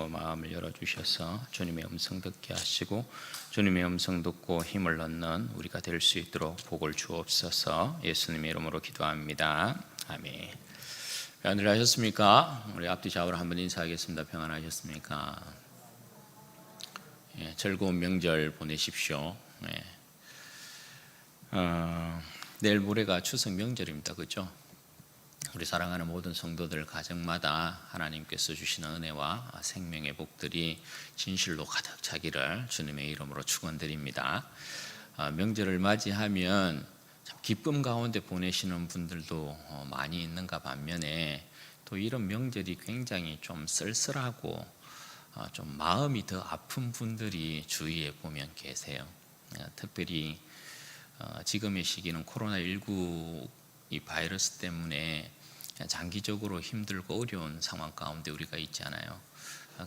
주시고 마음을 열어주셔서 주님의 음성 듣게 하시고 주님의 음성 듣고 힘을 얻는 우리가 될 수 있도록 복을 주옵소서. 예수님의 이름으로 기도합니다. 아멘. 평안들 하셨습니까? 우리 앞뒤 좌우로 한번 인사하겠습니다. 평안하셨습니까? 즐거운 명절 보내십시오. 내일 모레가 추석 명절입니다. 그렇죠? 우리 사랑하는 모든 성도들 가정마다 하나님께서 주시는 은혜와 생명의 복들이 진실로 가득 차기를 주님의 이름으로 축원드립니다. 명절을 맞이하면 참 기쁨 가운데 보내시는 분들도 많이 있는가 반면에 또 이런 명절이 굉장히 좀 쓸쓸하고 좀 마음이 더 아픈 분들이 주위에 보면 계세요. 특별히 지금의 시기는 코로나19 이 바이러스 때문에 장기적으로 힘들고 어려운 상황 가운데 우리가 있지 않아요.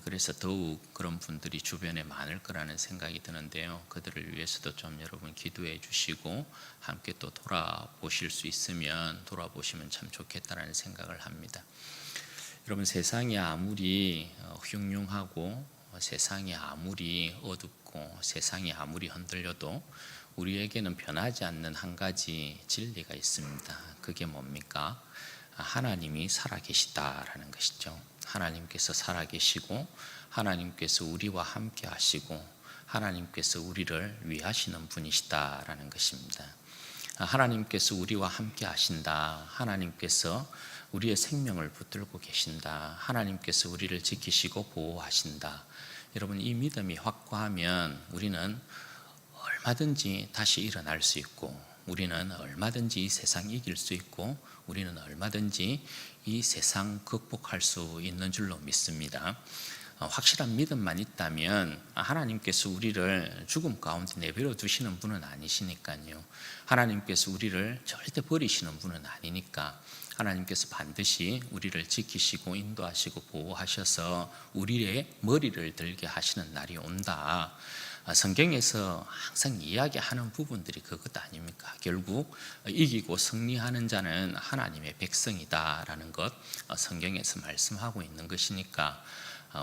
그래서 더욱 그런 분들이 주변에 많을 거라는 생각이 드는데요. 그들을 위해서도 좀 여러분 기도해 주시고 함께 또 돌아보실 수 있으면 돌아보시면 참 좋겠다라는 생각을 합니다. 여러분, 세상이 아무리 흉흉하고 세상이 아무리 어둡고 세상이 아무리 흔들려도 우리에게는 변하지 않는 한 가지 진리가 있습니다. 그게 뭡니까? 하나님이 살아계시다라는 것이죠. 하나님께서 살아계시고 하나님께서 우리와 함께 하시고 하나님께서 우리를 위하시는 분이시다라는 것입니다. 하나님께서 우리와 함께 하신다. 하나님께서 우리의 생명을 붙들고 계신다. 하나님께서 우리를 지키시고 보호하신다. 여러분, 이 믿음이 확고하면 우리는 얼마든지 다시 일어날 수 있고 우리는 얼마든지 이 세상 이길 수 있고 우리는 얼마든지 이 세상 극복할 수 있는 줄로 믿습니다. 확실한 믿음만 있다면 하나님께서 우리를 죽음 가운데 내버려 두시는 분은 아니시니까요. 하나님께서 우리를 절대 버리시는 분은 아니니까 하나님께서 반드시 우리를 지키시고 인도하시고 보호하셔서 우리의 머리를 들게 하시는 날이 온다. 성경에서 항상 이야기하는 부분들이 그것 아닙니까? 결국 이기고 승리하는 자는 하나님의 백성이다라는 것 성경에서 말씀하고 있는 것이니까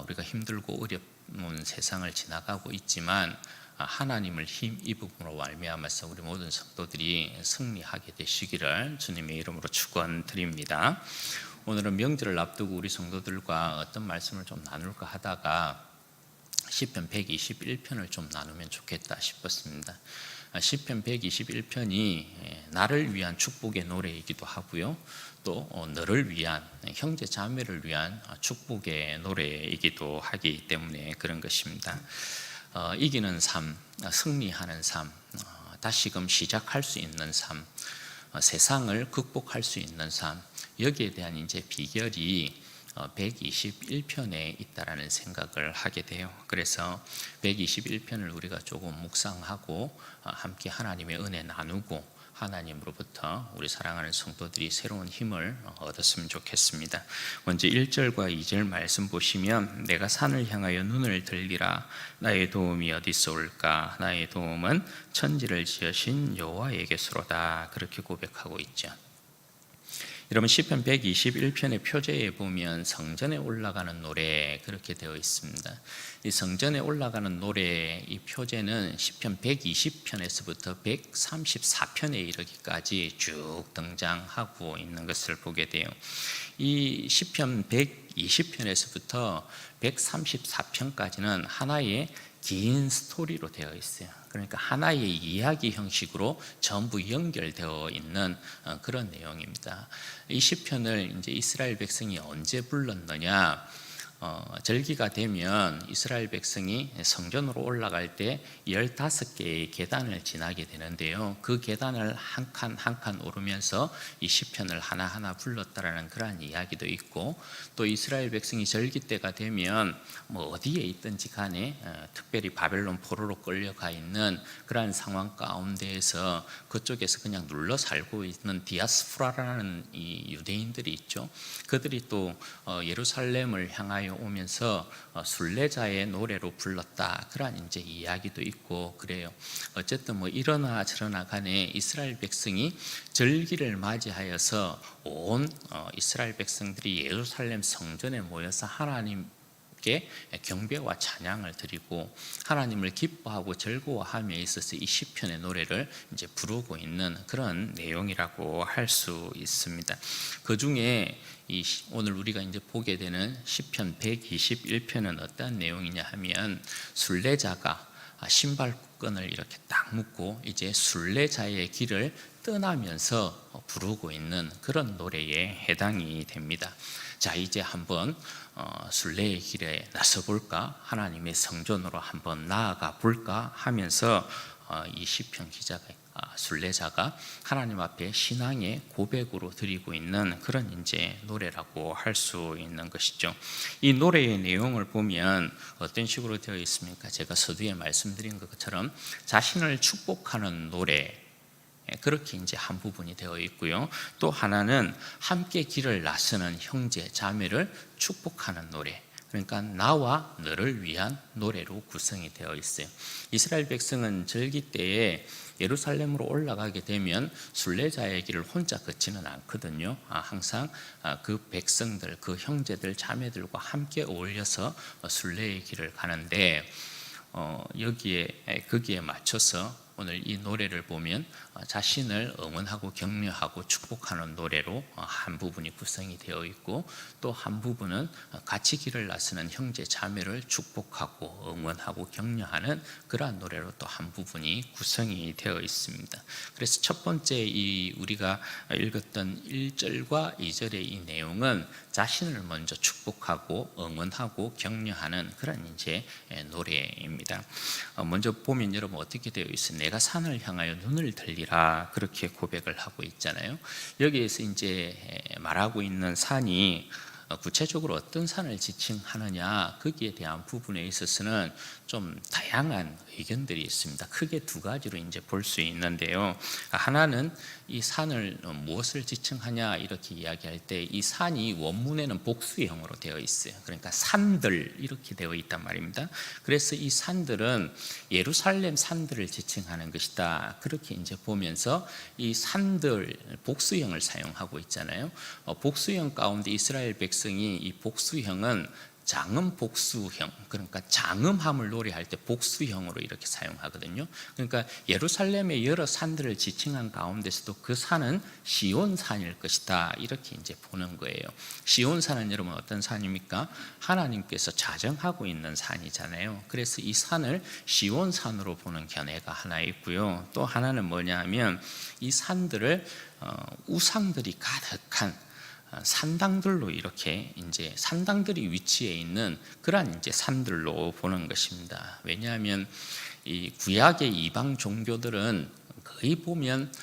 우리가 힘들고 어려운 세상을 지나가고 있지만 하나님을 힘입음으로 말미암아서 우리 모든 성도들이 승리하게 되시기를 주님의 이름으로 축원드립니다. 오늘은 명절을 앞두고 우리 성도들과 어떤 말씀을 좀 나눌까 하다가 시편 121편을 좀 나누면 좋겠다 싶었습니다. 시편 121편이 나를 위한 축복의 노래이기도 하고요. 또 너를 위한, 형제 자매를 위한 축복의 노래이기도 하기 때문에 그런 것입니다. 이기는 삶, 승리하는 삶, 다시금 시작할 수 있는 삶, 세상을 극복할 수 있는 삶, 여기에 대한 이제 비결이 121편에 있다라는 생각을 하게 돼요. 그래서 121편을 우리가 조금 묵상하고 함께 하나님의 은혜 나누고 하나님으로부터 우리 사랑하는 성도들이 새로운 힘을 얻었으면 좋겠습니다. 먼저 1절과 2절 말씀 보시면 내가 산을 향하여 눈을 들리라. 나의 도움이 어디서 올까? 나의 도움은 천지를 지으신 여호와에게서로다. 그렇게 고백하고 있죠. 여러분, 시편 121편의 표제에 보면 성전에 올라가는 노래 그렇게 되어 있습니다. 이 성전에 올라가는 노래 이 표제는 시편 120편에서부터 134편에 이르기까지 쭉 등장하고 있는 것을 보게 돼요. 이 시편 120편에서부터 134편까지는 하나의 긴 스토리로 되어 있어요. 그러니까 하나의 이야기 형식으로 전부 연결되어 있는 그런 내용입니다. 이 시편을 이제 이스라엘 백성이 언제 불렀느냐? 절기가 되면 이스라엘 백성이 성전으로 올라갈 때 15개의 계단을 지나게 되는데요. 그 계단을 한 칸 한 칸 오르면서 이 시편을 하나하나 불렀다라는 그러한 이야기도 있고, 또 이스라엘 백성이 절기 때가 되면 어디에 있든지 간에 특별히 바벨론 포로로 끌려가 있는 그러한 상황 가운데에서 그쪽에서 그냥 눌러 살고 있는 디아스포라라는 이 유대인들이 있죠. 그들이 또 예루살렘을 향하여 오면서 순례자의 노래로 불렀다. 그러한 이제 이야기도 있고 그래요. 어쨌든 이러나 저러나 간에 이스라엘 백성이 절기를 맞이하여서 온 이스라엘 백성들이 예루살렘 성전에 모여서 하나님 함께 경배와 찬양을 드리고 하나님을 기뻐하고 즐거워함에 있어서 이 시편의 노래를 이제 부르고 있는 그런 내용이라고 할 수 있습니다. 그 중에 오늘 우리가 이제 보게 되는 시편 121편은 어떤 내용이냐 하면 순례자가 신발끈을 이렇게 딱 묶고 이제 순례자의 길을 떠나면서 부르고 있는 그런 노래에 해당이 됩니다. 자, 이제 한번 순례의 길에 나서 볼까? 하나님의 성전으로 한번 나아가 볼까? 하면서 이 시편 기자가 순례자가 하나님 앞에 신앙의 고백으로 드리고 있는 그런 이제 노래라고 할 수 있는 것이죠. 이 노래의 내용을 보면 어떤 식으로 되어 있습니까? 제가 서두에 말씀드린 것처럼 자신을 축복하는 노래, 그렇게 이제 한 부분이 되어 있고요. 또 하나는 함께 길을 나서는 형제 자매를 축복하는 노래, 그러니까 나와 너를 위한 노래로 구성이 되어 있어요. 이스라엘 백성은 절기 때에 예루살렘으로 올라가게 되면 순례자의 길을 혼자 걷지는 않거든요. 항상 그 백성들, 그 형제들, 자매들과 함께 어울려서 순례의 길을 가는데 거기에 맞춰서 오늘 이 노래를 보면 자신을 응원하고 격려하고 축복하는 노래로 한 부분이 구성이 되어 있고, 또 한 부분은 같이 길을 나서는 형제 자매를 축복하고 응원하고 격려하는 그러한 노래로 또 한 부분이 구성이 되어 있습니다. 그래서 첫 번째 이 우리가 읽었던 1절과 2절의 이 내용은 자신을 먼저 축복하고 응원하고 격려하는 그런 이제 노래입니다. 먼저 보면 여러분 어떻게 되어 있어요? 내가 산을 향하여 눈을 들리라, 그렇게 고백을 하고 있잖아요. 여기에서 이제 말하고 있는 산이 구체적으로 어떤 산을 지칭하느냐, 거기에 대한 부분에 있어서는 좀 다양한 의견들이 있습니다. 크게 두 가지로 이제 볼 수 있는데요. 하나는 이 산을 무엇을 지칭하냐 이렇게 이야기할 때 이 산이 원문에는 복수형으로 되어 있어요. 그러니까 산들 이렇게 되어 있단 말입니다. 그래서 이 산들은 예루살렘 산들을 지칭하는 것이다, 그렇게 이제 보면서 이 산들 복수형을 사용하고 있잖아요. 복수형 가운데 이스라엘 백성이 이 복수형은 장음 복수형, 그러니까 장음함을 노래할 때 복수형으로 이렇게 사용하거든요. 그러니까 예루살렘의 여러 산들을 지칭한 가운데서도 그 산은 시온산일 것이다, 이렇게 이제 보는 거예요. 시온산은 여러분 어떤 산입니까? 하나님께서 자정하고 있는 산이잖아요. 그래서 이 산을 시온산으로 보는 견해가 하나 있고요. 또 하나는 뭐냐 하면 이 산들을 우상들이 가득한 산당들로 이렇게 이제 산당들이 위치해 있는 그러한 이제 산들로 보는 것입니다. 왜냐하면 이 구약의 이방 종교들은 거의 보면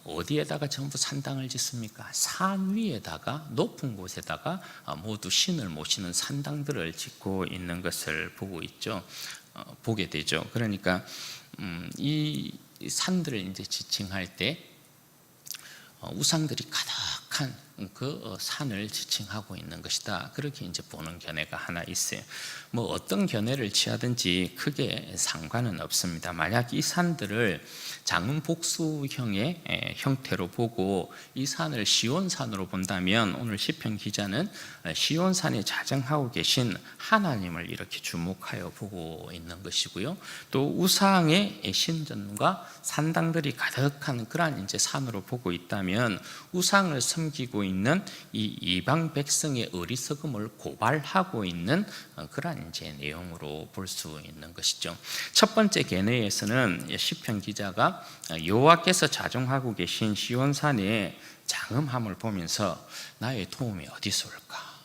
어디에다가 전부 산당을 짓습니까? 산 위에다가 높은 곳에다가 모두 신을 모시는 산당들을 짓고 있는 것을 보게 되죠. 그러니까 이 산들을 이제 지칭할 때 우상들이 가득한 그 산을 지칭하고 있는 것이다, 그렇게 이제 보는 견해가 하나 있어요. 뭐 어떤 견해를 취하든지 크게 상관은 없습니다. 만약 이 산들을 장음 복수형의 형태로 보고 이 산을 시온산으로 본다면 오늘 시편 기자는 시온산에 자정하고 계신 하나님을 이렇게 주목하여 보고 있는 것이고요. 또 우상의 신전과 산당들이 가득한 그러한 이제 산으로 보고 있다면 우상을 섬기고 있는 이 이방 백성의 어리석음을 고발하고 있는 그러한 이제 내용으로 볼 수 있는 것이죠. 첫 번째 견해에서는 시편 기자가 여호와께서 자정하고 계신 시온산의 장엄함을 보면서 나의 도움이 어디서 올까?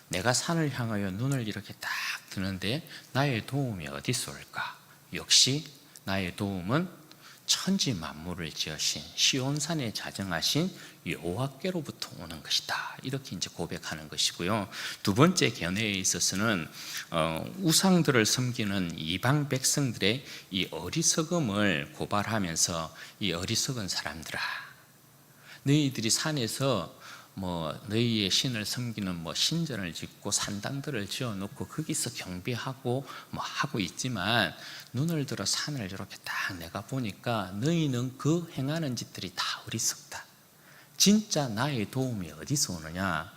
내가 산을 향하여 눈을 이렇게 딱 드는데 나의 도움이 어디서 올까? 역시 나의 도움은 천지 만물을 지으신 시온산에 자정하신 여호와께로부터 오는 것이다, 이렇게 이제 고백하는 것이고요. 두 번째 견해에 있어서는 우상들을 섬기는 이방 백성들의 이 어리석음을 고발하면서 이 어리석은 사람들아, 너희들이 산에서 너희의 신을 섬기는 신전을 짓고 산당들을 지어놓고 거기서 경배하고 하고 있지만 눈을 들어 산을 이렇게 딱 내가 보니까 너희는 그 행하는 짓들이 다 어리석다. 진짜 나의 도움이 어디서 오느냐?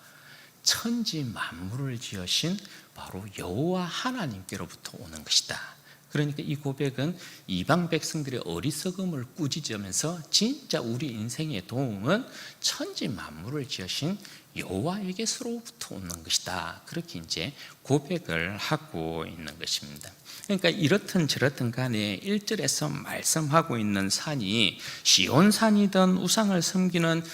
천지 만물을 지으신 바로 여호와 하나님께로부터 오는 것이다. 그러니까 이 고백은 이방 백성들의 어리석음을 꾸짖으면서 진짜 우리 인생의 도움은 천지 만물을 지으신 여호와에게서로부터 오는 것이다. 그렇게 이제 고백을 하고 있는 것입니다. 그러니까 이렇든 저렇든 간에 1절에서 말씀하고 있는 산이 시온산이든 우상을 섬기는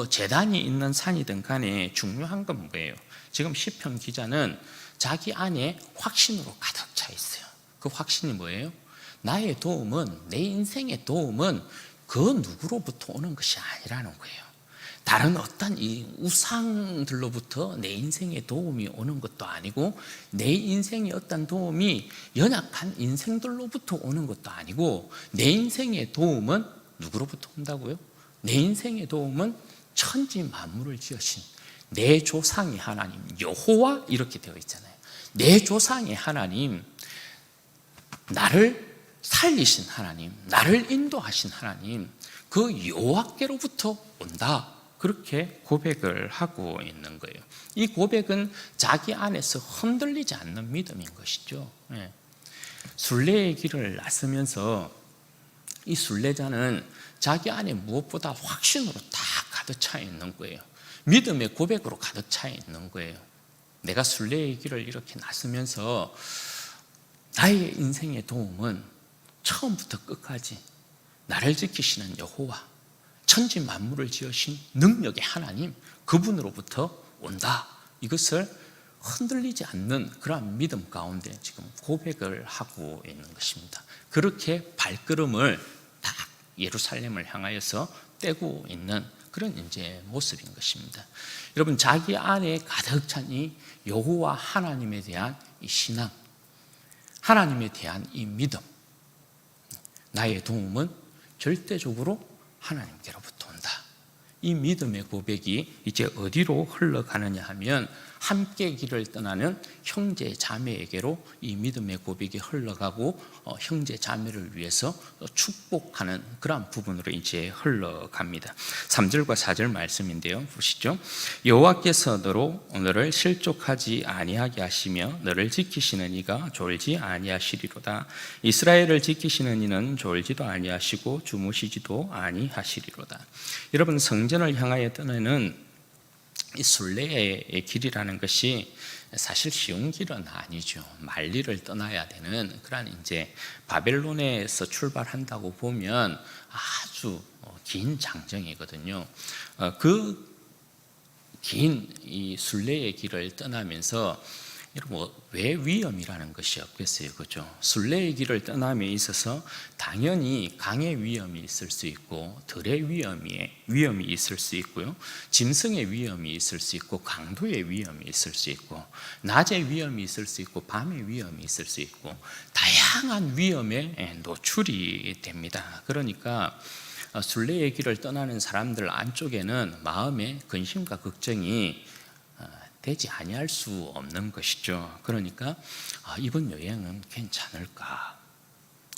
제단이 있는 산이든 간에 중요한 건 뭐예요? 지금 시편 기자는 자기 안에 확신으로 가득 차 있어요. 그 확신이 뭐예요? 나의 도움은, 내 인생의 도움은 그 누구로부터 오는 것이 아니라는 거예요. 다른 어떤 이 우상들로부터 내 인생의 도움이 오는 것도 아니고, 내 인생의 어떤 도움이 연약한 인생들로부터 오는 것도 아니고, 내 인생의 도움은 누구로부터 온다고요? 내 인생의 도움은 천지 만물을 지으신 내 조상의 하나님 여호와, 이렇게 되어 있잖아요. 내 조상의 하나님, 나를 살리신 하나님, 나를 인도하신 하나님, 그 여호와께로부터 온다. 그렇게 고백을 하고 있는 거예요. 이 고백은 자기 안에서 흔들리지 않는 믿음인 것이죠. 순례의 길을 나서면서 이 순례자는 자기 안에 무엇보다 확신으로 다 가득 차 있는 거예요. 믿음의 고백으로 가득 차 있는 거예요. 내가 순례의 길을 이렇게 나서면서 나의 인생의 도움은 처음부터 끝까지 나를 지키시는 여호와, 천지 만물을 지으신 능력의 하나님, 그분으로부터 온다. 이것을 흔들리지 않는 그러한 믿음 가운데 지금 고백을 하고 있는 것입니다. 그렇게 발걸음을 딱 예루살렘을 향하여서 떼고 있는 그런 이제 모습인 것입니다. 여러분, 자기 안에 가득 찬 이 여호와 하나님에 대한 이 신앙, 하나님에 대한 이 믿음, 나의 도움은 절대적으로 하나님께로부터 온다. 이 믿음의 고백이 이제 어디로 흘러가느냐 하면 함께 길을 떠나는 형제 자매에게로 이 믿음의 고백이 흘러가고 형제 자매를 위해서 축복하는 그런 부분으로 이제 흘러갑니다. 3절과 4절 말씀인데요, 보시죠. 여호와께서 너를 실족하지 아니하게 하시며 너를 지키시는 이가 졸지 아니하시리로다. 이스라엘을 지키시는 이는 졸지도 아니하시고 주무시지도 아니하시리로다. 여러분, 성전을 향하여 떠나는 이 순례의 길이라는 것이 사실 쉬운 길은 아니죠. 만리를 떠나야 되는 그런 이제 바벨론에서 출발한다고 보면 아주 긴 장정이거든요. 그 긴 이 순례의 길을 떠나면서 여러분, 왜 위험이라는 것이 없겠어요, 그렇죠? 순례의 길을 떠남에 있어서 당연히 강의 위험이 있을 수 있고, 들의 위험이 있을 수 있고요, 짐승의 위험이 있을 수 있고, 강도의 위험이 있을 수 있고, 낮의 위험이 있을 수 있고, 밤의 위험이 있을 수 있고, 다양한 위험에 노출이 됩니다. 그러니까 순례의 길을 떠나는 사람들 안쪽에는 마음의 근심과 걱정이 되지 아니할 수 없는 것이죠. 그러니까 이번 여행은 괜찮을까?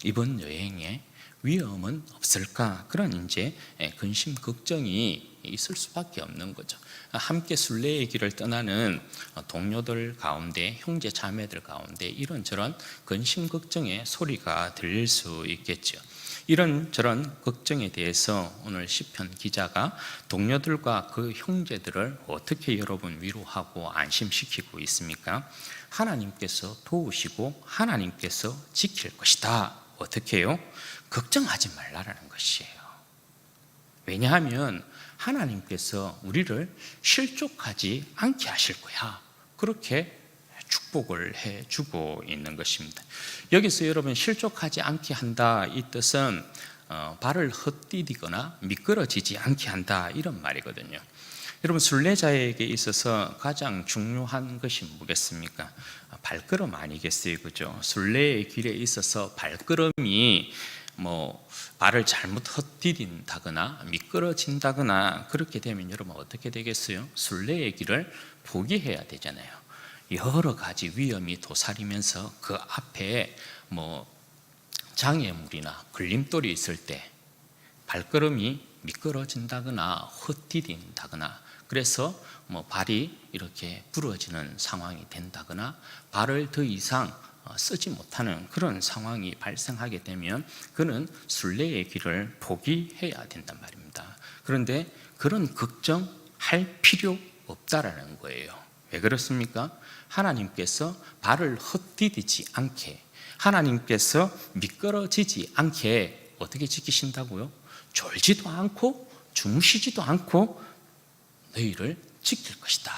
이번 여행에 위험은 없을까? 그런 이제 근심 걱정이 있을 수밖에 없는 거죠. 함께 순례의 길을 떠나는 동료들 가운데, 형제 자매들 가운데 이런저런 근심 걱정의 소리가 들릴 수 있겠죠. 이런저런 걱정에 대해서 오늘 시편 기자가 동료들과 그 형제들을 어떻게 여러분 위로하고 안심시키고 있습니까? 하나님께서 도우시고 하나님께서 지킬 것이다. 어떻게 해요? 걱정하지 말라라는 것이에요. 왜냐하면 하나님께서 우리를 실족하지 않게 하실 거야. 그렇게 축복을 해주고 있는 것입니다. 여기서 여러분, 실족하지 않게 한다, 이 뜻은 발을 헛디디거나 미끄러지지 않게 한다, 이런 말이거든요. 여러분, 순례자에게 있어서 가장 중요한 것이 뭐겠습니까? 발걸음 아니겠어요, 그죠? 순례의 길에 있어서 발걸음이 발을 잘못 헛디딘다거나 미끄러진다거나 그렇게 되면 여러분 어떻게 되겠어요? 순례의 길을 포기해야 되잖아요. 여러 가지 위험이 도사리면서 그 앞에 장애물이나 걸림돌이 있을 때 발걸음이 미끄러진다거나 헛디딘다거나 그래서 발이 이렇게 부러지는 상황이 된다거나 발을 더 이상 쓰지 못하는 그런 상황이 발생하게 되면 그는 순례의 길을 포기해야 된단 말입니다. 그런데 그런 걱정할 필요 없다라는 거예요. 왜 그렇습니까? 하나님께서 발을 헛디디지 않게, 하나님께서 미끄러지지 않게 어떻게 지키신다고요? 졸지도 않고 주무시지도 않고 너희를 지킬 것이다.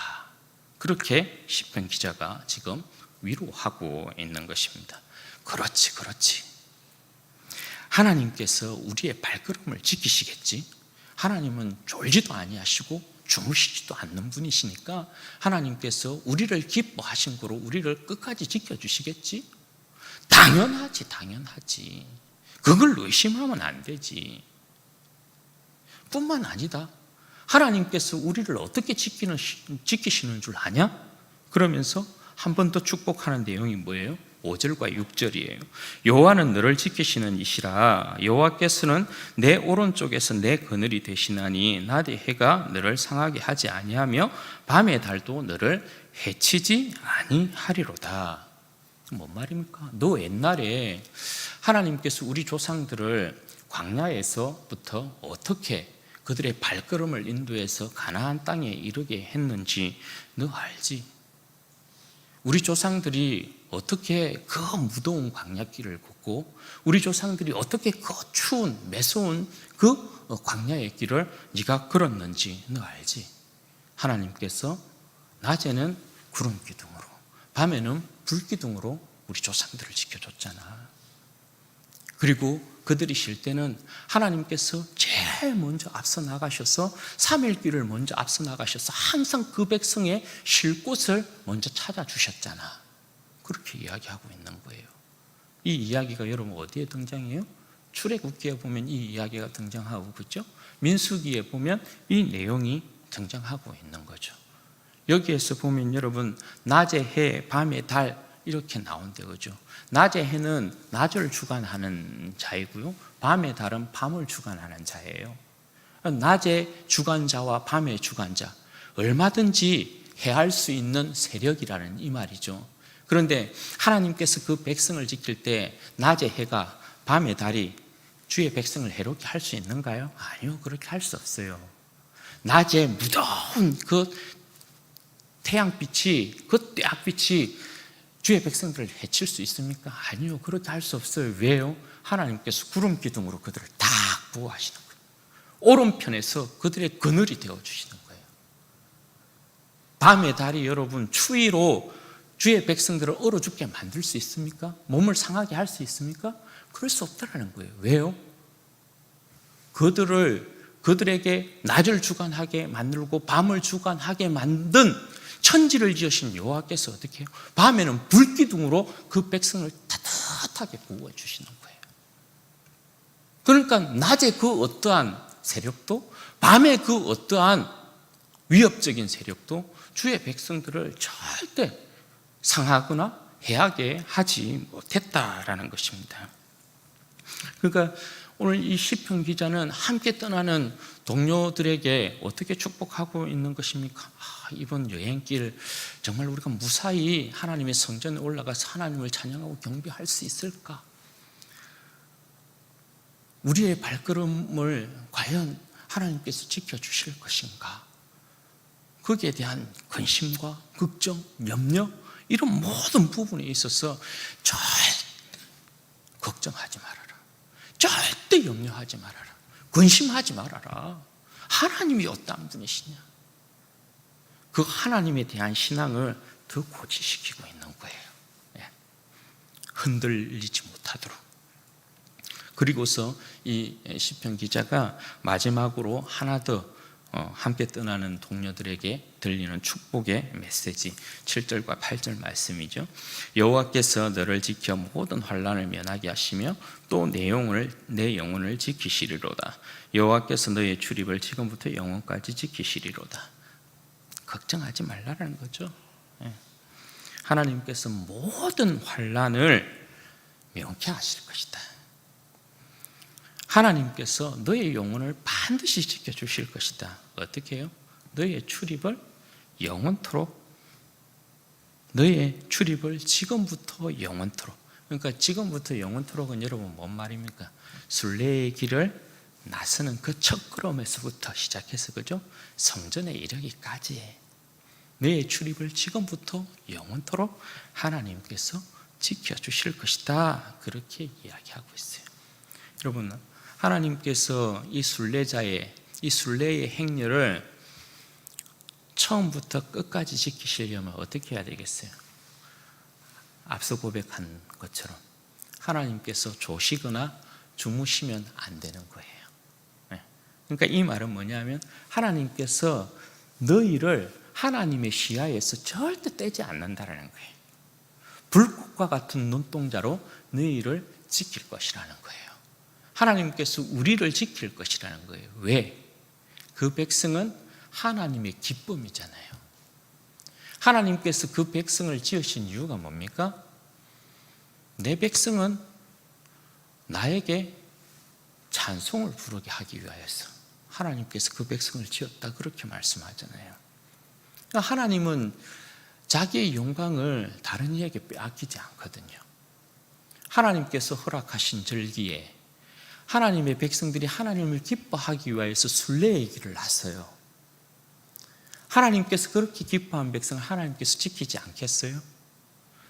그렇게 시편 기자가 지금 위로하고 있는 것입니다. 그렇지. 하나님께서 우리의 발걸음을 지키시겠지. 하나님은 졸지도 아니하시고 주무시지도 않는 분이시니까 하나님께서 우리를 기뻐하신 거로 우리를 끝까지 지켜주시겠지. 당연하지. 그걸 의심하면 안 되지. 뿐만 아니다. 하나님께서 우리를 어떻게 지키시는 줄 아냐? 그러면서 한 번 더 축복하는 내용이 뭐예요? 5절과 6절이에요. 여호와는 너를 지키시는 이시라. 여호와께서는 내 오른쪽에서 내 그늘이 되시나니 낮의 해가 너를 상하게 하지 아니하며 밤의 달도 너를 해치지 아니하리로다. 뭔 말입니까? 너 옛날에 하나님께서 우리 조상들을 광야에서부터 어떻게 그들의 발걸음을 인도해서 가나안 땅에 이르게 했는지 너 알지? 우리 조상들이 어떻게 그 무더운 광야길을 걷고 우리 조상들이 어떻게 그 추운 매서운 그 광야의 길을 네가 걸었는지 너 알지? 하나님께서 낮에는 구름 기둥으로 밤에는 불 기둥으로 우리 조상들을 지켜줬잖아. 그리고 그들이 쉴 때는 하나님께서 제일 먼저 앞서 나가셔서 3일 길을 먼저 앞서 나가셔서 항상 그 백성의 쉴 곳을 먼저 찾아주셨잖아. 그렇게 이야기하고 있는 거예요. 이 이야기가 여러분 어디에 등장해요? 출애굽기에 보면 이 이야기가 등장하고, 그렇죠? 민수기에 보면 이 내용이 등장하고 있는 거죠. 여기에서 보면 여러분 낮의 해, 밤의 달 이렇게 나온대요, 그죠? 낮의 해는 낮을 주관하는 자이고요, 밤의 달은 밤을 주관하는 자예요. 낮의 주관자와 밤의 주관자, 얼마든지 해할 수 있는 세력이라는 이 말이죠. 그런데 하나님께서 그 백성을 지킬 때 낮의 해가 밤의 달이 주의 백성을 해롭게 할 수 있는가요? 아니요, 그렇게 할 수 없어요. 낮에 무더운 그 태양빛이, 그 떼약빛이 주의 백성들을 해칠 수 있습니까? 아니요, 그렇게 할 수 없어요. 왜요? 하나님께서 구름 기둥으로 그들을 딱 보호하시는 거예요. 오른편에서 그들의 그늘이 되어주시는 거예요. 밤의 달이 여러분 추위로 주의 백성들을 얼어 죽게 만들 수 있습니까? 몸을 상하게 할 수 있습니까? 그럴 수 없다는 거예요. 왜요? 그들에게 낮을 주관하게 만들고 밤을 주관하게 만든 천지를 지으신 여호와께서 어떻게 해요? 밤에는 불기둥으로 그 백성을 따뜻하게 보호해 주시는 거예요. 그러니까 낮에 그 어떠한 세력도, 밤에 그 어떠한 위협적인 세력도 주의 백성들을 절대 상하거나 해하게 하지 못했다라는 것입니다. 그러니까 오늘 이 시편 기자는 함께 떠나는 동료들에게 어떻게 축복하고 있는 것입니까? 이번 여행길 정말 우리가 무사히 하나님의 성전에 올라가서 하나님을 찬양하고 경배할 수 있을까? 우리의 발걸음을 과연 하나님께서 지켜주실 것인가? 거기에 대한 근심과 걱정, 염려, 이런 모든 부분에 있어서 절대 걱정하지 말아라. 절대 염려하지 말아라. 근심하지 말아라. 하나님이 어떤 분이시냐? 그 하나님에 대한 신앙을 더 고취시키고 있는 거예요. 흔들리지 못하도록. 그리고서 이 시편 기자가 마지막으로 하나 더 함께 떠나는 동료들에게 들리는 축복의 메시지 7절과 8절 말씀이죠. 여호와께서 너를 지켜 모든 환난을 면하게 하시며 또 내 영혼을 지키시리로다. 여호와께서 너의 출입을 지금부터 영원까지 지키시리로다. 걱정하지 말라는 거죠. 하나님께서 모든 환난을 명쾌하실 것이다. 하나님께서 너의 영혼을 반드시 지켜주실 것이다. 어떻게 해요? 너의 출입을 영원토록, 너의 출입을 지금부터 영원토록. 그러니까 지금부터 영원토록은 여러분 뭔 말입니까? 순례의 길을 나서는 그 첫 걸음에서부터 시작해서, 그죠? 성전에 이르기까지 너의 출입을 지금부터 영원토록 하나님께서 지켜주실 것이다, 그렇게 이야기하고 있어요. 여러분, 하나님께서 이 순례의 행렬을 처음부터 끝까지 지키시려면 어떻게 해야 되겠어요? 앞서 고백한 것처럼 하나님께서 조시거나 주무시면 안 되는 거예요. 그러니까 이 말은 뭐냐면, 하나님께서 너희를 하나님의 시야에서 절대 떼지 않는다라는 거예요. 불꽃과 같은 눈동자로 너희를 지킬 것이라는 거예요. 하나님께서 우리를 지킬 것이라는 거예요. 왜? 그 백성은 하나님의 기쁨이잖아요. 하나님께서 그 백성을 지으신 이유가 뭡니까? 내 백성은 나에게 찬송을 부르게 하기 위하여서 하나님께서 그 백성을 지었다, 그렇게 말씀하잖아요. 그러니까 하나님은 자기의 영광을 다른 이에게 빼앗기지 않거든요. 하나님께서 허락하신 절기에 하나님의 백성들이 하나님을 기뻐하기 위하여서 순례의 길을 나서요. 하나님께서 그렇게 기뻐한 백성을 하나님께서 지키지 않겠어요?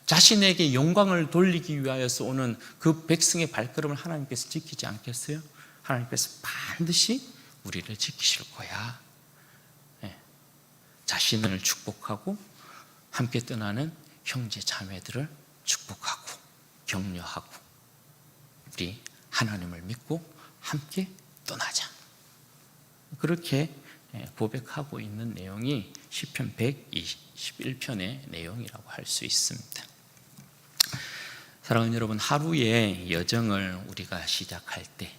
자신에게 영광을 돌리기 위하여서 오는 그 백성의 발걸음을 하나님께서 지키지 않겠어요? 하나님께서 반드시 우리를 지키실 거야. 자신을 축복하고 함께 떠나는 형제 자매들을 축복하고 격려하고, 우리 하나님을 믿고 함께 떠나자, 그렇게 고백하고 있는 내용이 시편 121편의 내용이라고 할 수 있습니다. 사랑하는 여러분, 하루의 여정을 우리가 시작할 때,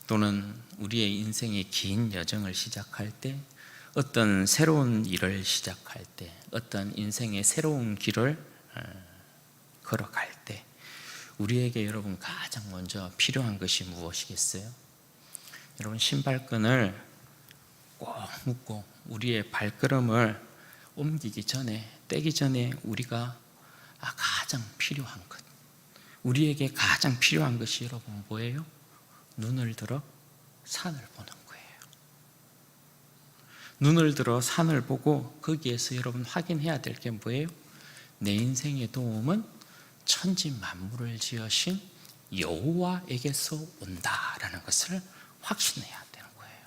또는 우리의 인생의 긴 여정을 시작할 때, 어떤 새로운 일을 시작할 때, 어떤 인생의 새로운 길을 걸어갈 때, 우리에게 여러분 가장 먼저 필요한 것이 무엇이겠어요? 여러분, 신발끈을 꼭 묶고 우리의 발걸음을 옮기기 전에, 떼기 전에 우리가 가장 필요한 것, 우리에게 가장 필요한 것이 여러분 뭐예요? 눈을 들어 산을 보는 거예요. 눈을 들어 산을 보고 거기에서 여러분 확인해야 될 게 뭐예요? 내 인생의 도움은 천지 만물을 지으신 여호와에게서 온다라는 것을 확신해야 되는 거예요.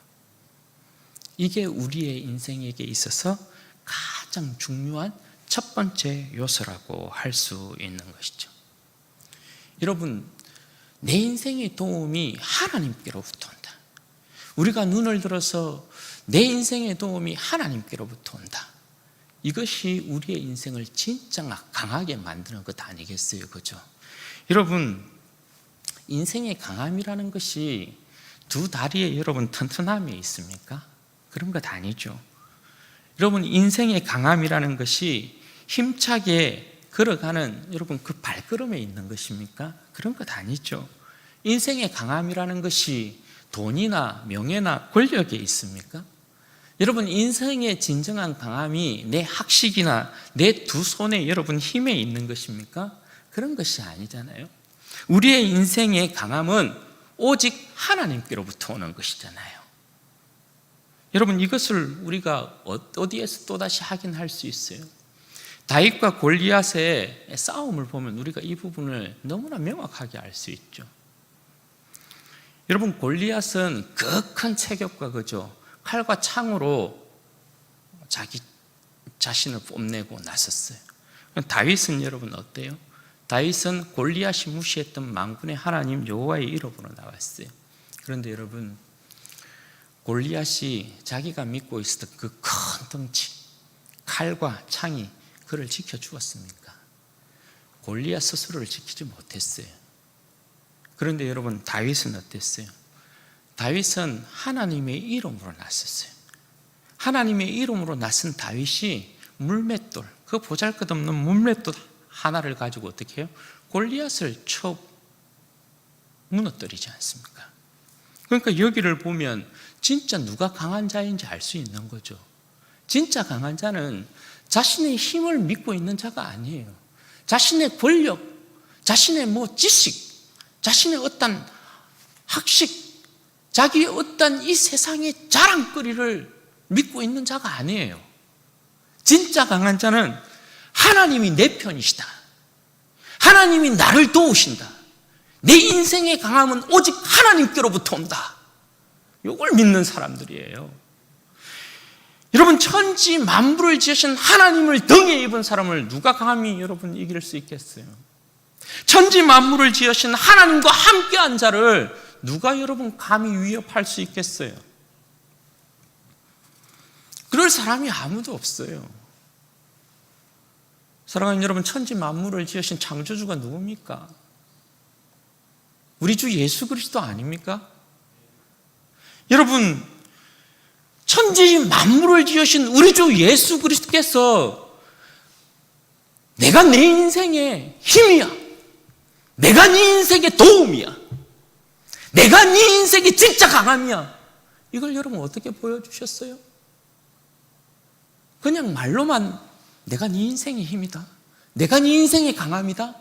이게 우리의 인생에게 있어서 가장 중요한 첫 번째 요소라고 할 수 있는 것이죠. 여러분, 내 인생의 도움이 하나님께로부터 온다. 우리가 눈을 들어서 내 인생의 도움이 하나님께로부터 온다. 이것이 우리의 인생을 진짜 강하게 만드는 것 아니겠어요? 그죠? 여러분, 인생의 강함이라는 것이 두 다리에 여러분 튼튼함이 있습니까? 그런 것 아니죠. 여러분, 인생의 강함이라는 것이 힘차게 걸어가는 여러분 그 발걸음에 있는 것입니까? 그런 것 아니죠. 인생의 강함이라는 것이 돈이나 명예나 권력에 있습니까? 여러분, 인생의 진정한 강함이 내 학식이나 내 두 손에 여러분 힘에 있는 것입니까? 그런 것이 아니잖아요. 우리의 인생의 강함은 오직 하나님께로부터 오는 것이잖아요. 여러분, 이것을 우리가 어디에서 또다시 확인할 수 있어요? 다윗과 골리앗의 싸움을 보면 우리가 이 부분을 너무나 명확하게 알 수 있죠. 여러분, 골리앗은 그 큰 체격과 그죠? 칼과 창으로 자기 자신을 뽐내고 나섰어요. 다윗은 여러분 어때요? 다윗은 골리앗이 무시했던 만군의 하나님 여호와의 이름으로 나왔어요. 그런데 여러분, 골리앗이 자기가 믿고 있었던 그 큰 덩치, 칼과 창이 그를 지켜주었습니까? 골리앗 스스로를 지키지 못했어요. 그런데 여러분, 다윗은 어땠어요? 다윗은 하나님의 이름으로 나섰어요. 하나님의 이름으로 나선 다윗이 물맷돌, 그 보잘것없는 물맷돌 하나를 가지고 어떻게 해요? 골리앗을 쳐 무너뜨리지 않습니까? 그러니까 여기를 보면 진짜 누가 강한 자인지 알 수 있는 거죠. 진짜 강한 자는 자신의 힘을 믿고 있는 자가 아니에요. 자신의 권력, 자신의 지식, 자신의 어떤 학식, 자기의 어떤 이 세상의 자랑거리를 믿고 있는 자가 아니에요. 진짜 강한 자는 하나님이 내 편이시다. 하나님이 나를 도우신다. 내 인생의 강함은 오직 하나님께로부터 온다. 이걸 믿는 사람들이에요. 여러분, 천지 만물을 지으신 하나님을 등에 입은 사람을 누가 감히 여러분 이길 수 있겠어요? 천지 만물을 지으신 하나님과 함께한 자를 누가 여러분 감히 위협할 수 있겠어요? 그럴 사람이 아무도 없어요. 사랑하는 여러분, 천지 만물을 지으신 창조주가 누굽니까? 우리 주 예수 그리스도 아닙니까? 여러분, 천지 만물을 지으신 우리 주 예수 그리스도께서 내가 내 인생의 힘이야, 내가 네 인생의 도움이야, 내가 네 인생의 진짜 강함이야, 이걸 여러분 어떻게 보여주셨어요? 그냥 말로만 내가 네 인생의 힘이다, 내가 네 인생의 강함이다,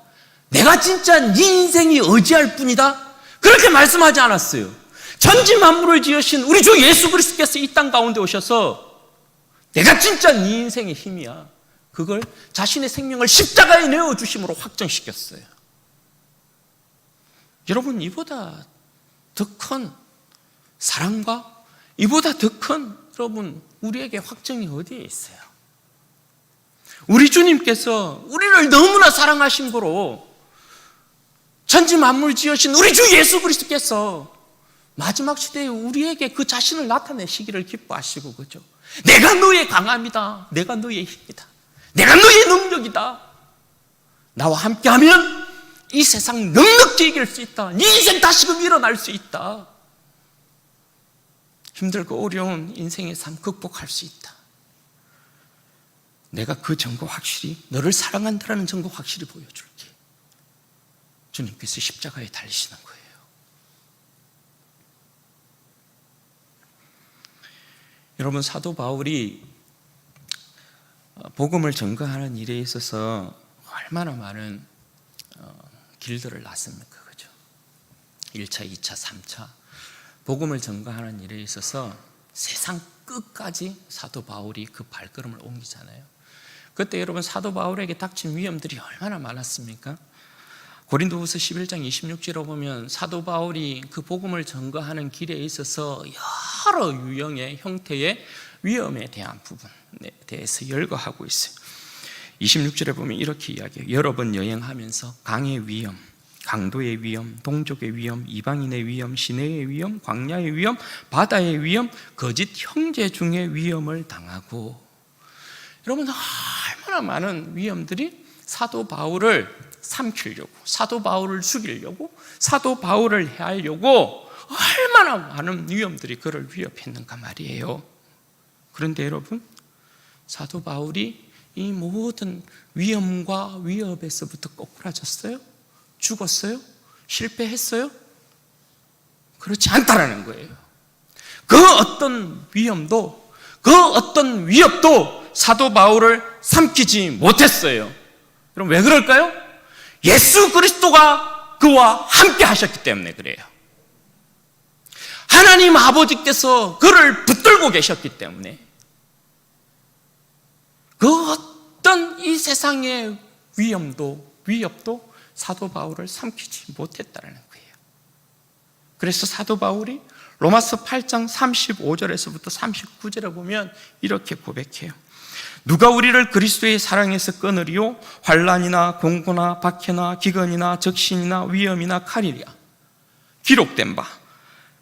내가 진짜 네 인생이 의지할 뿐이다, 그렇게 말씀하지 않았어요. 천지 만물을 지으신 우리 주 예수 그리스도께서 이 땅 가운데 오셔서 내가 진짜 네 인생의 힘이야, 그걸 자신의 생명을 십자가에 내어주심으로 확정시켰어요. 여러분, 이보다 더 큰 사랑과 이보다 더 큰 여러분 우리에게 확정이 어디에 있어요? 우리 주님께서 우리를 너무나 사랑하신 거로 천지 만물 지으신 우리 주 예수 그리스도께서 마지막 시대에 우리에게 그 자신을 나타내시기를 기뻐하시고, 그죠? 내가 너의 강함이다, 내가 너의 힘이다, 내가 너의 능력이다, 나와 함께하면 이 세상 넉넉히 이길 수 있다, 네 인생 다시금 일어날 수 있다, 힘들고 어려운 인생의 삶 극복할 수 있다, 내가 그 증거 확실히 너를 사랑한다는 증거 확실히 보여줄게. 주님께서 십자가에 달리시는 거예요. 여러분, 사도 바울이 복음을 증거하는 일에 있어서 얼마나 많은 길들을 났습니까? 그죠? 1차, 2차, 3차 복음을 증거하는 일에 있어서 세상 끝까지 사도 바울이 그 발걸음을 옮기잖아요. 그때 여러분, 사도 바울에게 닥친 위험들이 얼마나 많았습니까? 고린도후서 11장 26절에 보면 사도 바울이 그 복음을 증거하는 길에 있어서 여러 유형의 형태의 위험에 대한 부분에 대해서 열거하고 있어요. 26절에 보면 이렇게 이야기해요. 여러 번 여행하면서 강의 위험, 강도의 위험, 동족의 위험, 이방인의 위험, 시내의 위험, 광야의 위험, 바다의 위험, 거짓 형제 중의 위험을 당하고, 여러분, 얼마나 많은 위험들이 사도 바울을 삼키려고, 사도 바울을 죽이려고, 사도 바울을 해하려고 얼마나 많은 위험들이 그를 위협했는가 말이에요. 그런데 여러분, 사도 바울이 이 모든 위험과 위협에서부터 꼬꾸라졌어요? 죽었어요? 실패했어요? 그렇지 않다라는 거예요. 그 어떤 위험도, 그 어떤 위협도 사도 바울을 삼키지 못했어요. 여러분, 왜 그럴까요? 예수 그리스도가 그와 함께 하셨기 때문에 그래요. 하나님 아버지께서 그를 붙들고 계셨기 때문에 그 어떤 이 세상의 위협도 사도 바울을 삼키지 못했다는 거예요. 그래서 사도 바울이 로마서 8장 35절에서부터 39절에 보면 이렇게 고백해요. 누가 우리를 그리스도의 사랑에서 끊으리요? 환난이나 공고나 박해나 기근이나 적신이나 위험이나 칼이랴. 기록된 바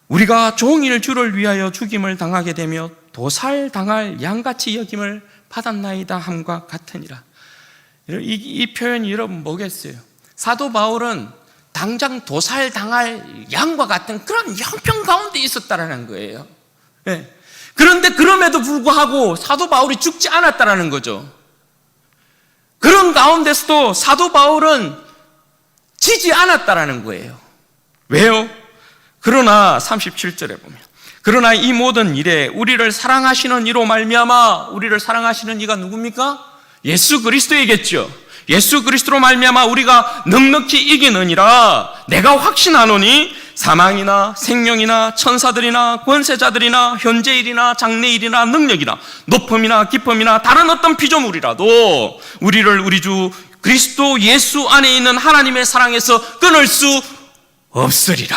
우리가 종일 주를 위하여 죽임을 당하게 되며 도살당할 양같이 여김을 받았나이다 함과 같으니라. 이 표현이 여러분 뭐겠어요? 사도 바울은 당장 도살당할 양과 같은 그런 형편 가운데 있었다라는 거예요. 네. 그런데 그럼에도 불구하고 사도 바울이 죽지 않았다라는 거죠. 그런 가운데서도 사도 바울은 지지 않았다라는 거예요. 왜요? 그러나 37절에 보면 그러나 이 모든 일에 우리를 사랑하시는 이로 말미암아, 우리를 사랑하시는 이가 누굽니까? 예수 그리스도이겠죠. 예수 그리스도로 말미암아 우리가 넉넉히 이기느니라 내가 확신하노니 사망이나 생명이나 천사들이나 권세자들이나 현재일이나 장래일이나 능력이나 높음이나 깊음이나 다른 어떤 피조물이라도 우리를 우리 주 그리스도 예수 안에 있는 하나님의 사랑에서 끊을 수 없으리라.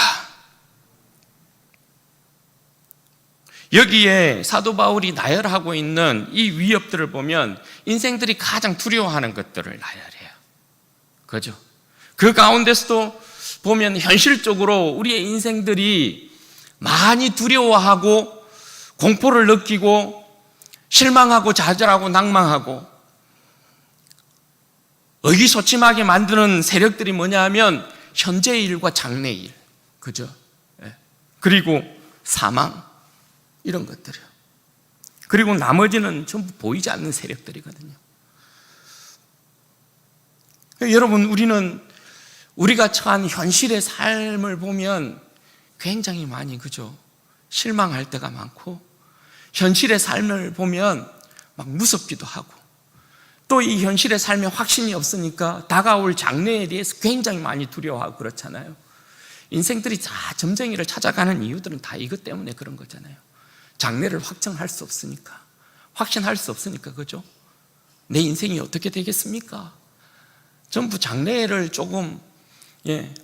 여기에 사도 바울이 나열하고 있는 이 위협들을 보면 인생들이 가장 두려워하는 것들을 나열해요. 그죠? 그 가운데서도 보면 현실적으로 우리의 인생들이 많이 두려워하고 공포를 느끼고 실망하고 좌절하고 낭망하고 의기소침하게 만드는 세력들이 뭐냐 하면 현재의 일과 장래의 일, 그죠? 그리고 사망, 이런 것들이요. 그리고 나머지는 전부 보이지 않는 세력들이거든요. 여러분, 우리가 처한 현실의 삶을 보면 굉장히 많이, 그죠? 실망할 때가 많고, 현실의 삶을 보면 막 무섭기도 하고, 또 이 현실의 삶에 확신이 없으니까 다가올 장래에 대해서 굉장히 많이 두려워하고 그렇잖아요. 인생들이 다 점쟁이를 찾아가는 이유들은 다 이것 때문에 그런 거잖아요. 장래를 확정할 수 없으니까, 확신할 수 없으니까, 그죠? 내 인생이 어떻게 되겠습니까? 전부 장래를 조금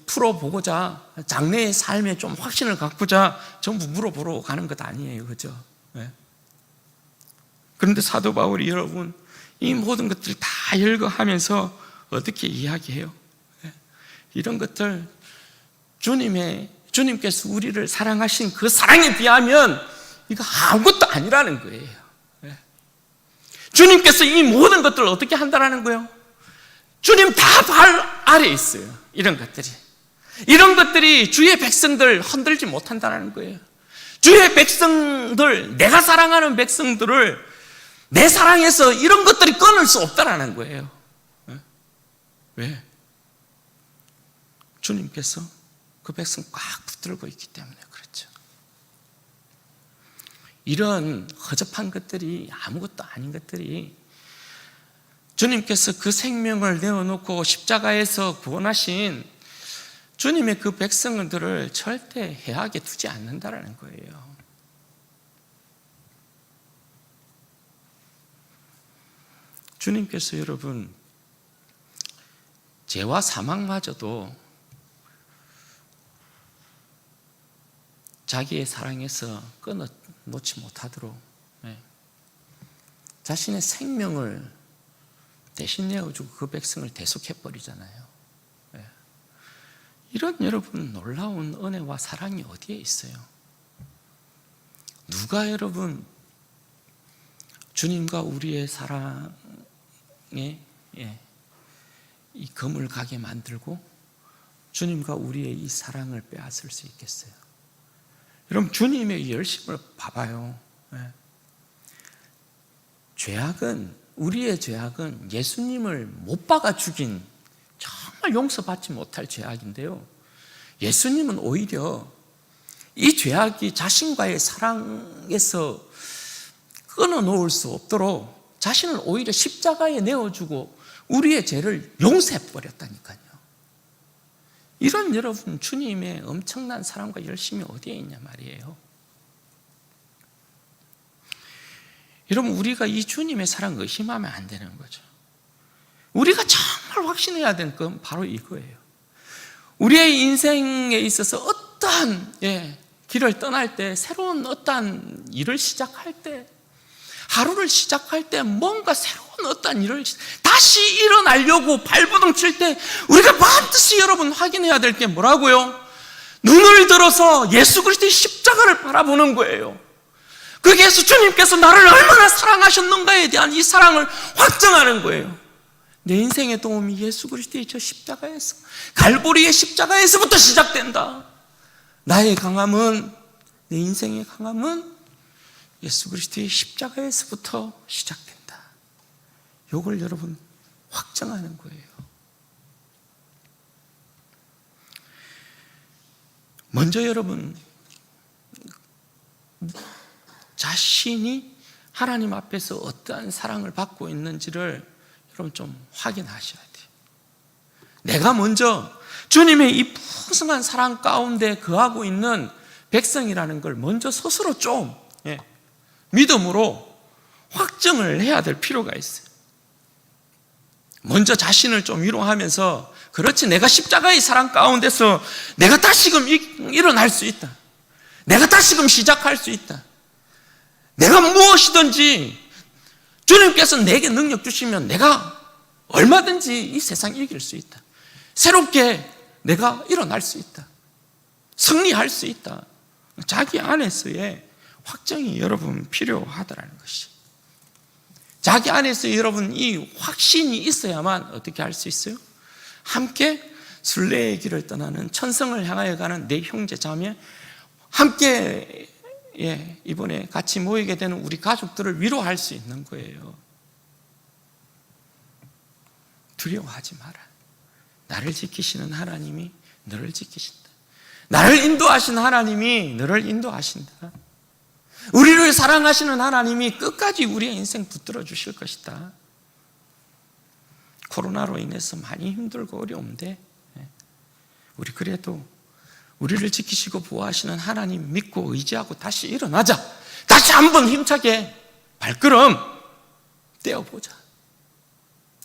풀어보고자, 장래의 삶에 좀 확신을 갖고자 전부 물어보러 가는 것 아니에요, 그죠? 그런데 사도 바울이 여러분 이 모든 것들을 다 열거하면서 어떻게 이야기해요? 이런 것들 주님께서 우리를 사랑하신 그 사랑에 비하면 이거 아무것도 아니라는 거예요. 주님께서 이 모든 것들을 어떻게 한다라는 거예요? 주님 다 발 아래에 있어요. 이런 것들이 주의 백성들 흔들지 못한다는 거예요. 주의 백성들, 내가 사랑하는 백성들을 내 사랑에서 이런 것들이 끊을 수 없다라는 거예요. 왜? 주님께서 그 백성 꽉 붙들고 있기 때문에 그렇죠. 이런 허접한 것들이, 아무것도 아닌 것들이 주님께서 그 생명을 내어놓고 십자가에서 구원하신 주님의 그 백성들을 절대 해하게 두지 않는다라는 거예요. 주님께서 여러분 죄와 사망마저도 자기의 사랑에서 끊어놓지 못하도록 자신의 생명을 대신 내어주고 그 백성을 대속해버리잖아요. 이런 여러분 놀라운 은혜와 사랑이 어디에 있어요? 누가 여러분 주님과 우리의 사랑에 이 금을 가게 만들고 주님과 우리의 이 사랑을 빼앗을 수 있겠어요? 여러분 주님의 열심을 봐봐요. 우리의 죄악은 예수님을 못 박아 죽인 정말 용서받지 못할 죄악인데요, 예수님은 오히려 이 죄악이 자신과의 사랑에서 끊어놓을 수 없도록 자신을 오히려 십자가에 내어주고 우리의 죄를 용서해버렸다니까요. 이런 여러분 주님의 엄청난 사랑과 열심이 어디에 있냐 말이에요. 여러분 우리가 이 주님의 사랑을 의심하면 안 되는 거죠. 우리가 정말 확신해야 되는 건 바로 이거예요. 우리의 인생에 있어서 어떠한 길을 떠날 때, 새로운 어떠한 일을 시작할 때, 하루를 시작할 때 뭔가 새로운 어떠한 일을 다시 일어나려고 발버둥 칠 때 우리가 반드시 여러분 확인해야 될 게 뭐라고요? 눈을 들어서 예수 그리스도의 십자가를 바라보는 거예요. 거기에서 주님께서 나를 얼마나 사랑하셨는가에 대한 이 사랑을 확정하는 거예요. 내 인생의 도움이 예수 그리스도의 저 십자가에서, 갈보리의 십자가에서부터 시작된다. 나의 강함은, 내 인생의 강함은 예수 그리스도의 십자가에서부터 시작된다. 이걸 여러분 확정하는 거예요. 먼저 여러분 자신이 하나님 앞에서 어떠한 사랑을 받고 있는지를 여러분 좀 확인하셔야 돼요. 내가 먼저 주님의 이 풍성한 사랑 가운데 거하고 있는 백성이라는 걸 먼저 스스로 좀 믿음으로 확정을 해야 될 필요가 있어요. 먼저 자신을 좀 위로하면서, 그렇지, 내가 십자가의 사랑 가운데서 내가 다시금 일어날 수 있다. 내가 다시금 시작할 수 있다. 내가 무엇이든지 주님께서 내게 능력 주시면 내가 얼마든지 이 세상 이길 수 있다. 새롭게 내가 일어날 수 있다. 승리할 수 있다. 자기 안에서의 확정이 여러분 필요하다라는 것이. 자기 안에서 여러분 이 확신이 있어야만 어떻게 할 수 있어요? 함께 순례의 길을 떠나는, 천성을 향하여 가는 내 형제 자매, 함께 이번에 같이 모이게 되는 우리 가족들을 위로할 수 있는 거예요. 두려워하지 마라. 나를 지키시는 하나님이 너를 지키신다. 나를 인도하시는 하나님이 너를 인도하신다. 우리를 사랑하시는 하나님이 끝까지 우리의 인생 붙들어 주실 것이다. 코로나로 인해서 많이 힘들고 어려운데 우리 그래도 우리를 지키시고 보호하시는 하나님 믿고 의지하고 다시 일어나자. 다시 한번 힘차게 발걸음 떼어보자.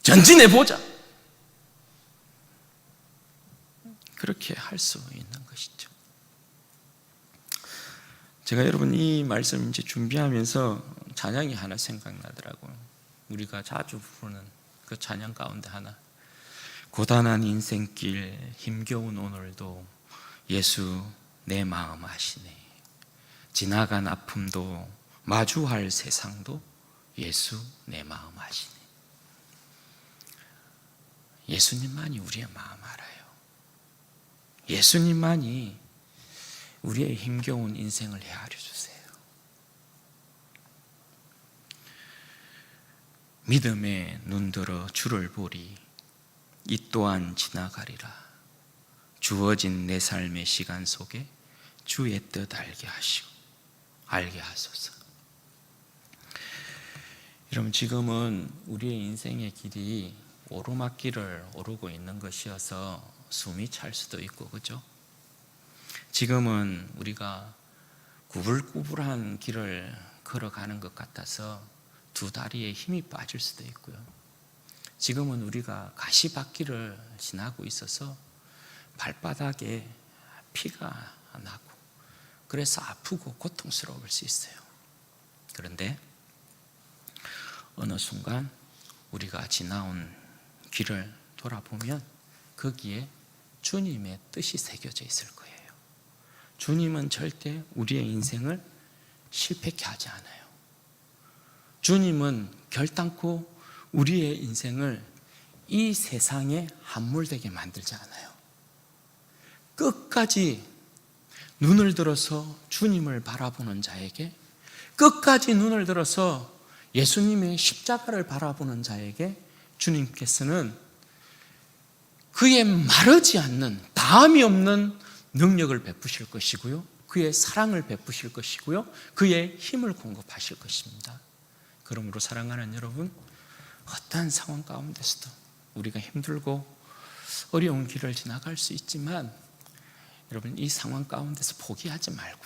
전진해보자. 그렇게 할 수 있는 것이죠. 제가 여러분 이 말씀 이제 준비하면서 찬양이 하나 생각나더라고요. 우리가 자주 부르는 그 찬양 가운데 하나, 고단한 인생길 힘겨운 오늘도 예수 내 마음 아시네. 지나간 아픔도 마주할 세상도 예수 내 마음 아시네. 예수님만이 우리의 마음 알아요. 예수님만이 우리의 힘겨운 인생을 헤아려 주세요. 믿음에 눈들어 주를 보리. 이 또한 지나가리라. 주어진 내 삶의 시간 속에 주의 뜻 알게 하소서. 여러분, 지금은 우리의 인생의 길이 오르막길을 오르고 있는 것이어서 숨이 찰 수도 있고, 그렇죠? 지금은 우리가 구불구불한 길을 걸어가는 것 같아서 두 다리에 힘이 빠질 수도 있고요. 지금은 우리가 가시밭길을 지나고 있어서 발바닥에 피가 나고 그래서 아프고 고통스러울 수 있어요. 그런데 어느 순간 우리가 지나온 길을 돌아보면 거기에 주님의 뜻이 새겨져 있을 거예요. 주님은 절대 우리의 인생을 실패케 하지 않아요. 주님은 결단코 우리의 인생을 이 세상에 함몰되게 만들지 않아요. 끝까지 눈을 들어서 주님을 바라보는 자에게, 끝까지 눈을 들어서 예수님의 십자가를 바라보는 자에게 주님께서는 그의 마르지 않는, 다함이 없는 능력을 베푸실 것이고요, 그의 사랑을 베푸실 것이고요, 그의 힘을 공급하실 것입니다. 그러므로 사랑하는 여러분, 어떠한 상황 가운데서도 우리가 힘들고 어려운 길을 지나갈 수 있지만, 여러분 이 상황 가운데서 포기하지 말고,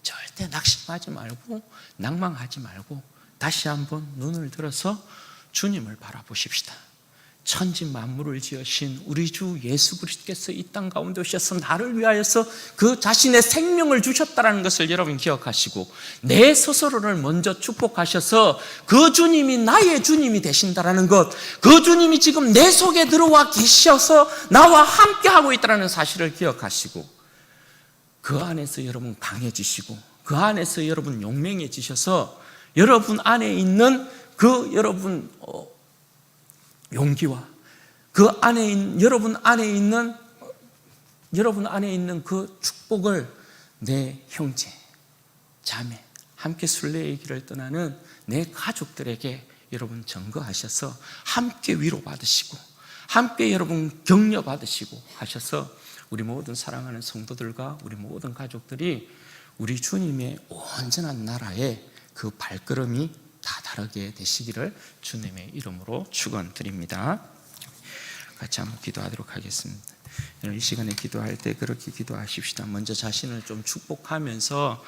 절대 낙심하지 말고 낭망하지 말고 다시 한번 눈을 들어서 주님을 바라보십시다. 천지 만물을 지으신 우리 주 예수 그리스도께서 이 땅 가운데 오셔서 나를 위하여서 그 자신의 생명을 주셨다는 것을 여러분 기억하시고, 내 스스로를 먼저 축복하셔서 그 주님이 나의 주님이 되신다는 것, 그 주님이 지금 내 속에 들어와 계셔서 나와 함께하고 있다는 사실을 기억하시고, 그 안에서 여러분 강해지시고, 그 안에서 여러분 용맹해지셔서 여러분 안에 있는 그 여러분 용기와 그 안에 여러분 안에 있는 그 축복을 내 형제, 자매, 함께 순례의 길을 떠나는 내 가족들에게 여러분 전거하셔서 함께 위로받으시고 함께 여러분 격려받으시고 하셔서 우리 모든 사랑하는 성도들과 우리 모든 가족들이 우리 주님의 온전한 나라에 그 발걸음이 다다르게 되시기를 주님의 이름으로 축원드립니다. 같이 한번 기도하도록 하겠습니다. 이 시간에 기도할 때 그렇게 기도하십시다. 먼저 자신을 좀 축복하면서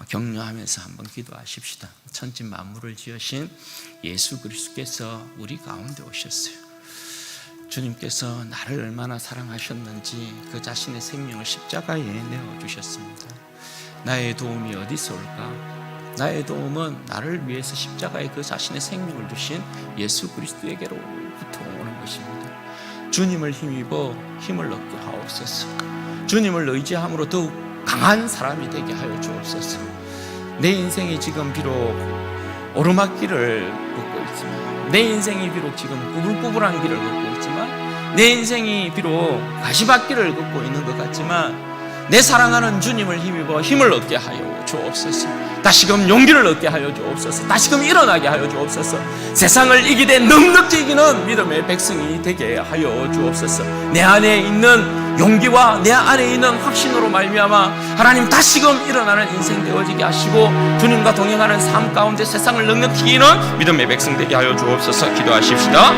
격려하면서 한번 기도하십시다. 천지 만물을 지으신 예수 그리스도께서 우리 가운데 오셨어요. 주님께서 나를 얼마나 사랑하셨는지 그 자신의 생명을 십자가에 내어주셨습니다. 나의 도움이 어디서 올까? 나의 도움은 나를 위해서 십자가에 그 자신의 생명을 주신 예수 그리스도에게로부터 오는 것입니다. 주님을 힘입어 힘을 얻게 하옵소서. 주님을 의지함으로 더욱 강한 사람이 되게 하여 주옵소서. 내 인생이 지금 비록 오르막길을 걷고 있지만, 내 인생이 비록 지금 꾸불꾸불한 길을 걷고 있지만, 내 인생이 비록 가시밭길을 걷고 있는 것 같지만, 내 사랑하는 주님을 힘입어 힘을 얻게 하여 주옵소서. 다시금 용기를 얻게 하여 주옵소서. 다시금 일어나게 하여 주옵소서. 세상을 이기되 넉넉히 이기는 믿음의 백성이 되게 하여 주옵소서. 내 안에 있는 용기와 내 안에 있는 확신으로 말미암아 하나님 다시금 일어나는 인생 되어지게 하시고, 주님과 동행하는 삶 가운데 세상을 넉넉히 이기는 믿음의 백성 되게 하여 주옵소서. 기도하십시다.